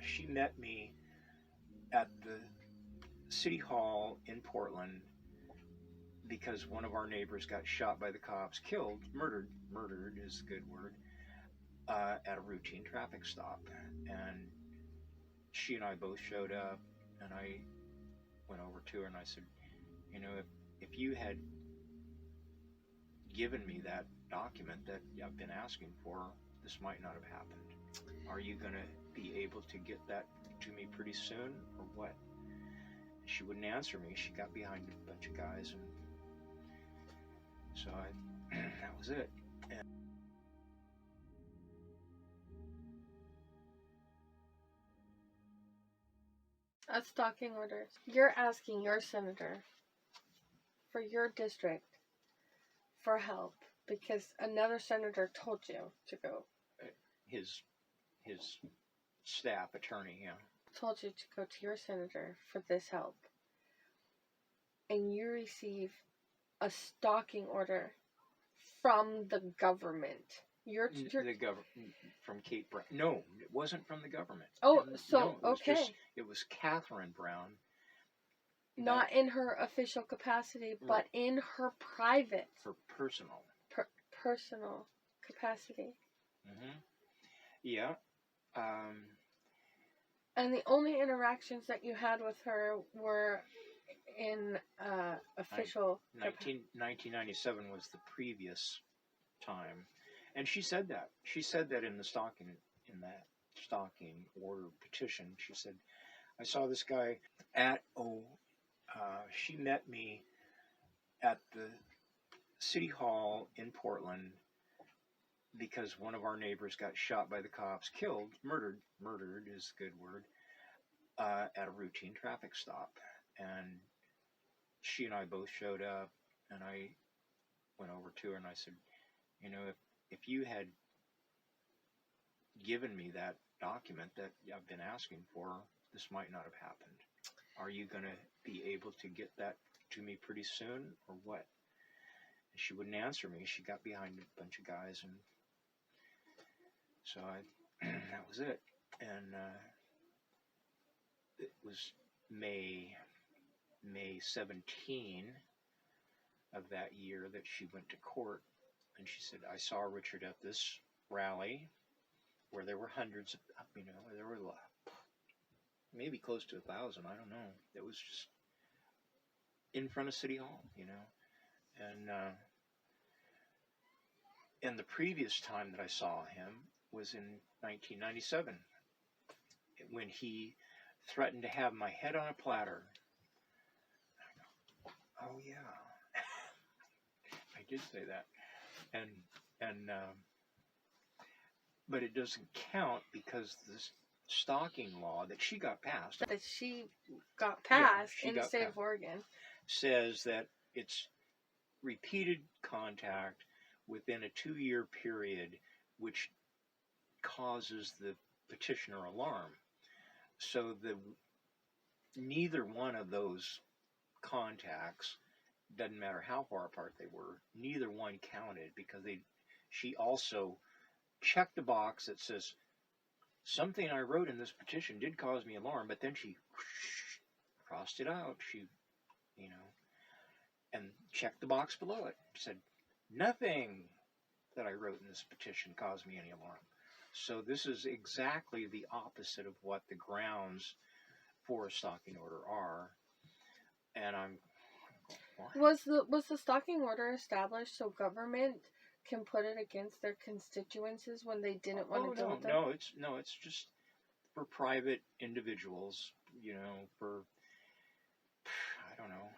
She met me at the city hall in Portland because one of our neighbors got shot by the cops, killed, murdered is a good word, at a routine traffic stop. And she and I both showed up, and I went over to her and I said, if you had given me that document that I've been asking for, this might not have happened. Are you going to be able to get that to me pretty soon, or what? She wouldn't answer me. She got behind a bunch of guys, and so that was it. And a stalking order. You're asking your senator for your district for help because another senator told you to go. His staff attorney, yeah, told you to go to your senator for this help, and you receive a stalking order from the government. The government from Kate Brown. No, it wasn't from the government. Oh, so no, okay. It was Catherine Brown. Not in her official capacity, but in her private. Her personal. Personal capacity. Mm-hmm. Yeah. And the only interactions that you had with her were in official... 1997 was the previous time. And she said that. She said that in that stalking order petition. She said, I saw this guy she met me at the city hall in Portland because one of our neighbors got shot by the cops, killed, murdered is a good word, at a routine traffic stop. And she and I both showed up, and I went over to her and I said, if you had given me that document that I've been asking for, this might not have happened. Are you going to be able to get that to me pretty soon, or what? And she wouldn't answer me. She got behind a bunch of guys, and so that was it. And it was May 17 of that year that she went to court, and she said, I saw Richard at this rally where there were hundreds of, there were maybe close to 1,000, I don't know. It was just in front of City Hall, and the previous time that I saw him was in 1997 when he threatened to have my head on a platter. I go, oh yeah, I did say that, but it doesn't count because this stalking law that she got passed in the state of Oregon says that it's repeated contact within a 2-year period which causes the petitioner alarm. So neither one of those contacts, doesn't matter how far apart they were, neither one counted because she also checked the box that says something I wrote in this petition did cause me alarm, but then she crossed it out. She, and checked the box below it. Said nothing that I wrote in this petition caused me any alarm. So this is exactly the opposite of what the grounds for a stalking order are. And I'm what? Was the stalking order established so government can put it against their constituencies when they didn't want to deal with them? No, it's just for private individuals, for, I don't know.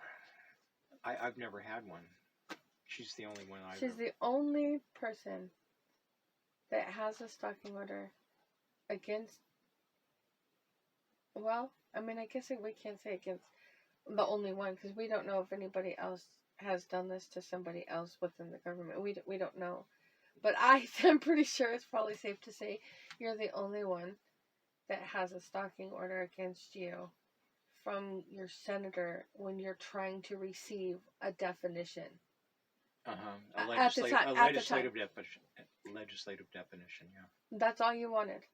I've never had one. She's the only one I've She's the only person that has a stalking order against, well, I guess we can't say against the only one because we don't know if anybody else has done this to somebody else within the government. We don't know. But I'm pretty sure it's probably safe to say you're the only one that has a stalking order against you from your senator when you're trying to receive a definition. Legislative definition, yeah. That's all you wanted.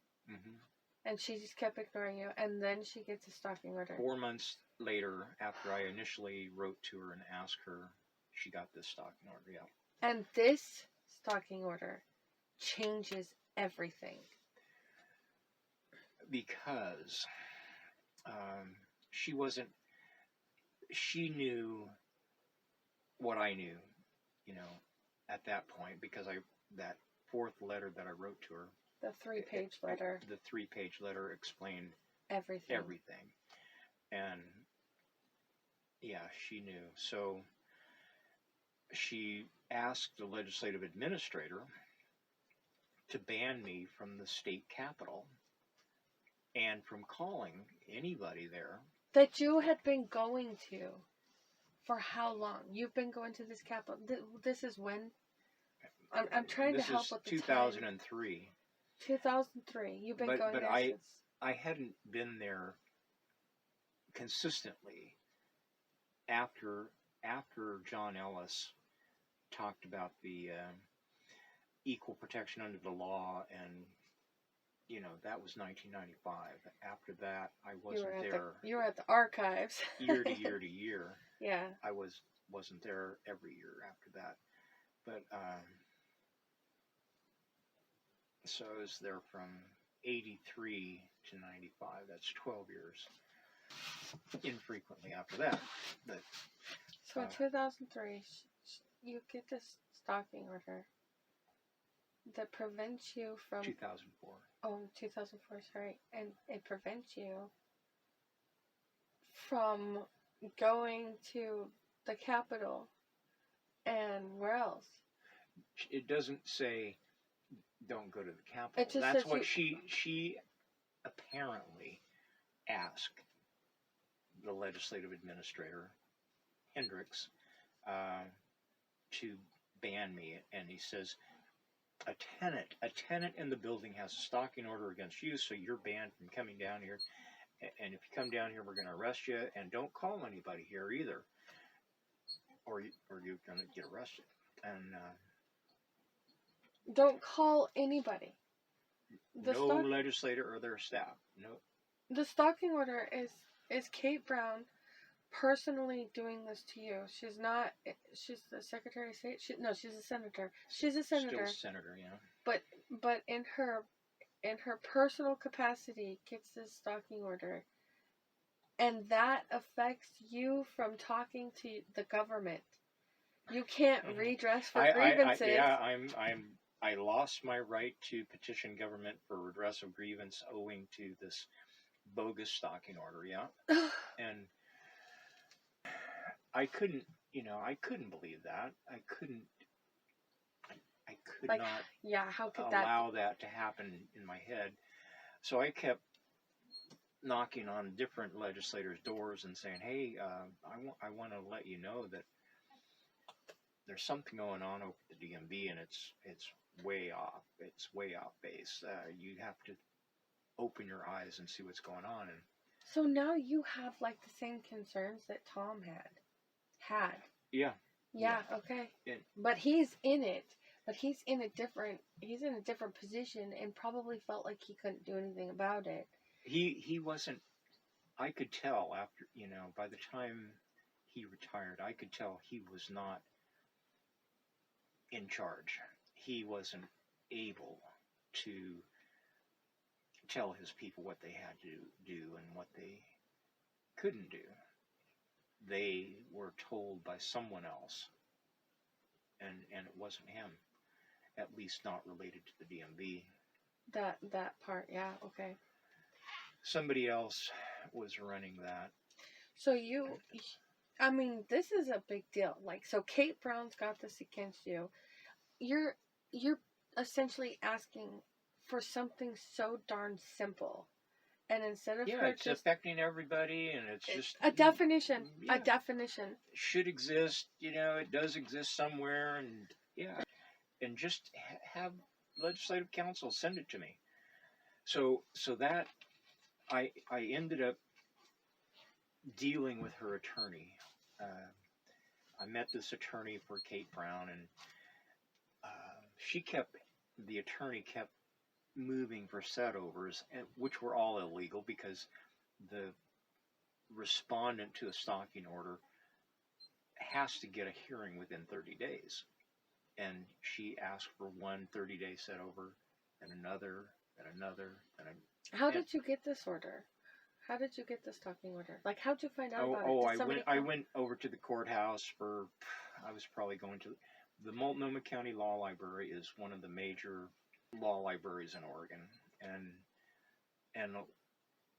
Hmm. And she just kept ignoring you, and then she gets a stalking order. 4 months later, after I initially wrote to her and asked her, she got this stalking order. Yeah. And this stalking order changes everything. Because she wasn't, she knew what I knew, you know, at that point, because that fourth letter that I wrote to her, The 3-page letter. the 3-page letter explained Everything. And yeah, she knew. So she asked the legislative administrator to ban me from the state capitol and from calling anybody there. That you had been going to for how long? You've been going to this capitol. This is when? I'm trying to help with the 2003. Time. 2003. You've been going there since. I hadn't been there consistently after John Ellis talked about the equal protection under the law, and that was 1995. After that, I wasn't there. You were at the archives. year to year to year. Yeah. I wasn't there every year after that, but so I was there from 83 to 95. That's 12 years. Infrequently after that. But so in 2003, you get this stalking order that prevents you from 2004. Oh, 2004, sorry. And it prevents you from going to the Capitol and where else? It doesn't say don't go to the Capitol. It just That's says what she apparently asked the legislative administrator, Hendricks, to ban me. And he says, a tenant in the building has a stalking order against you, so you're banned from coming down here. And if you come down here, we're going to arrest you. And don't call anybody here either, or you're going to get arrested. And don't call anybody. No legislator or their staff. No. The stalking order is Kate Brown personally doing this to you. She's not. She's the Secretary of State. She's a senator. She's a senator. Still senator, yeah. But in her personal capacity, gets this stalking order, and that affects you from talking to the government. You can't redress for grievances. I lost my right to petition government for redress of grievance owing to this bogus stalking order, yeah. And I couldn't believe that. I could not yeah, how could allow that to happen in my head. So I kept knocking on different legislators' doors and saying, hey, I want to let you know that there's something going on over at the DMV, and it's way off. It's way off base. You have to open your eyes and see what's going on. And so now you have like the same concerns that Tom had. Yeah. Okay. But he's in it. But he's in a different position and probably felt like he couldn't do anything about it. He wasn't. I could tell after, by the time he retired, I could tell he was not in charge. He wasn't able to tell his people what they had to do and what they couldn't do. They were told by someone else, and it wasn't him, at least not related to the DMV. That part, yeah, okay. Somebody else was running that. So this is a big deal. Like, so Kate Brown's got this against you. You're essentially asking for something so darn simple. And instead of it's affecting everybody, and it's just a definition. Yeah. A definition should exist. It does exist somewhere, and just have legislative council send it to me. So that I ended up dealing with her attorney. I met this attorney for Kate Brown, and the attorney kept moving for setovers, which were all illegal because the respondent to a stalking order has to get a hearing within 30 days. And she asked for one 30-day setover and another and another. How did you get this order? How did you get the stalking order? Like, how'd you find out about it? I went over to the courthouse I was probably going to, the Multnomah County Law Library is one of the major law libraries in Oregon. And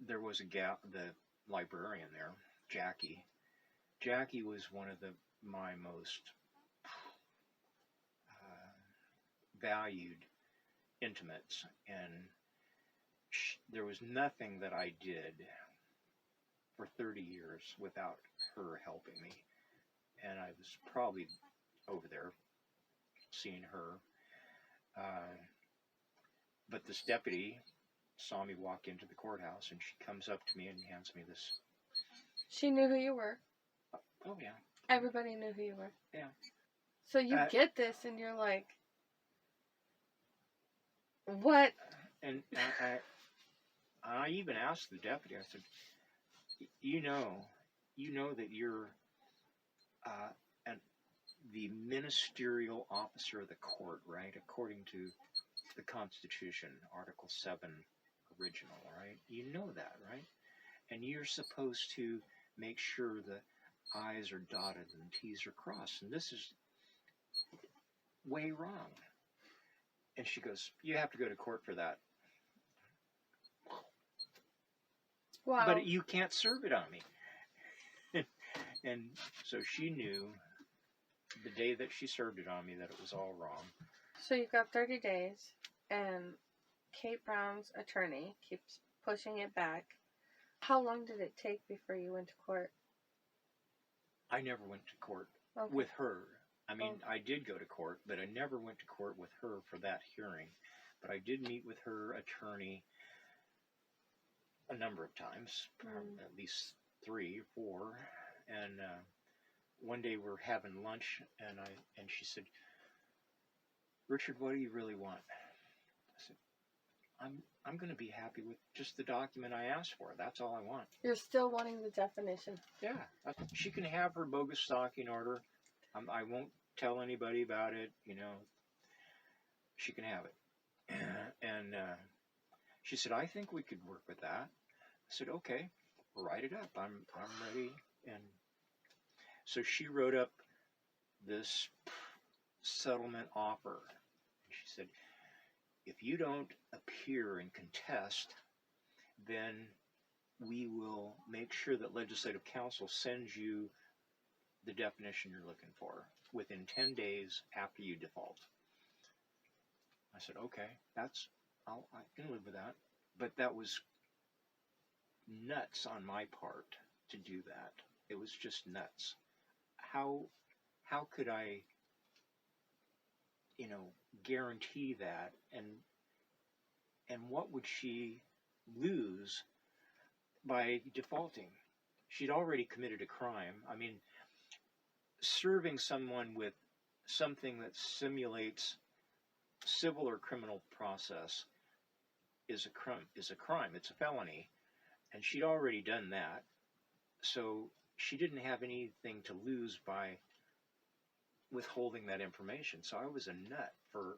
there was the librarian there, Jackie. Jackie was one of my most valued intimates, and there was nothing that I did for 30 years without her helping me. And I was probably over there seeing her. But this deputy saw me walk into the courthouse, and she comes up to me and hands me this. She knew who you were. Oh, yeah. Everybody knew who you were. Yeah. So you get this, and you're like, what? And I even asked the deputy, I said, you know that you're the ministerial officer of the court, right? According to the Constitution, Article 7 original, right? You know that, right? And you're supposed to make sure the I's are dotted and T's are crossed. And this is way wrong. And she goes, you have to go to court for that. Wow. But you can't serve it on me. And so she knew the day that she served it on me that it was all wrong. So you got 30 days, and Kate Brown's attorney keeps pushing it back. How long did it take before you went to court? I never went to court Okay. with her. I mean, I did go to court, but I never went to court with her for that hearing. But I did meet with her attorney a number of times, at least 3 or 4. And one day we're having lunch, and she said, Richard, what do you really want? I said, I'm going to be happy with just the document I asked for. That's all I want. You're still wanting the definition. Yeah. She can have her bogus stalking order. I won't tell anybody about it, you know. She can have it. And she said, I think we could work with that. I said, okay, write it up. I'm ready. And so she wrote up this settlement offer. She said, if you don't appear and contest, then we will make sure that Legislative Council sends you the definition you're looking for within 10 days after you default. I said, okay, I can live with that. But that was nuts on my part to do that. It was just nuts. How could I, guarantee that? And what would she lose by defaulting? She'd already committed a crime. I mean, serving someone with something that simulates civil or criminal process is a crime. It's a felony, and she'd already done that. So she didn't have anything to lose by withholding that information. So I was a nut for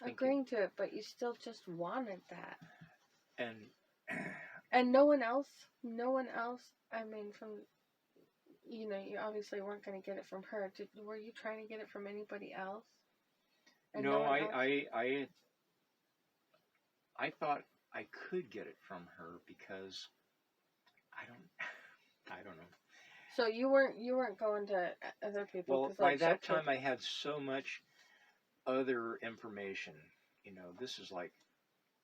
agreeing to it, but you still just wanted that. And no one else, I mean, from, you obviously weren't going to get it from her. Were you trying to get it from anybody else? And no, else? I thought I could get it from her because I don't know. So you weren't going to other people? Well, by that time I had so much other information. This is like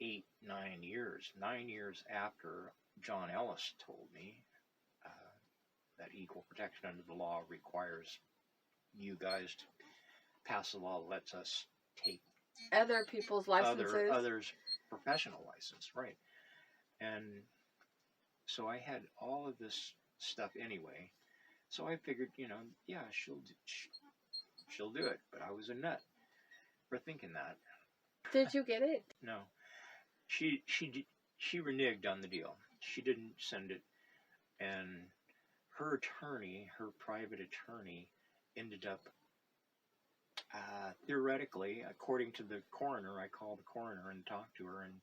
9 years after John Ellis told me that equal protection under the law requires you guys to pass a law that lets us take other people's licenses, others' professional license, right? And so I had all of this stuff anyway. So I figured, yeah, she'll do it. But I was a nut for thinking that. Did you get it? No. she reneged on the deal. She didn't send it, and her attorney, her private attorney, ended up theoretically, according to the coroner. I called the coroner and talked to her, and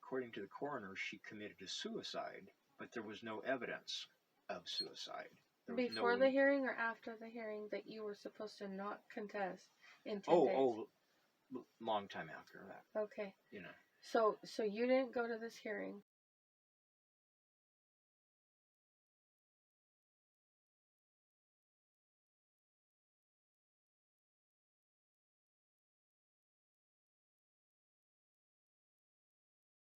according to the coroner, she committed a suicide, but there was no evidence of suicide. There was Before no, the hearing or after the hearing that you were supposed to not contest in 10 days? long time after that. Okay. You know. So you didn't go to this hearing.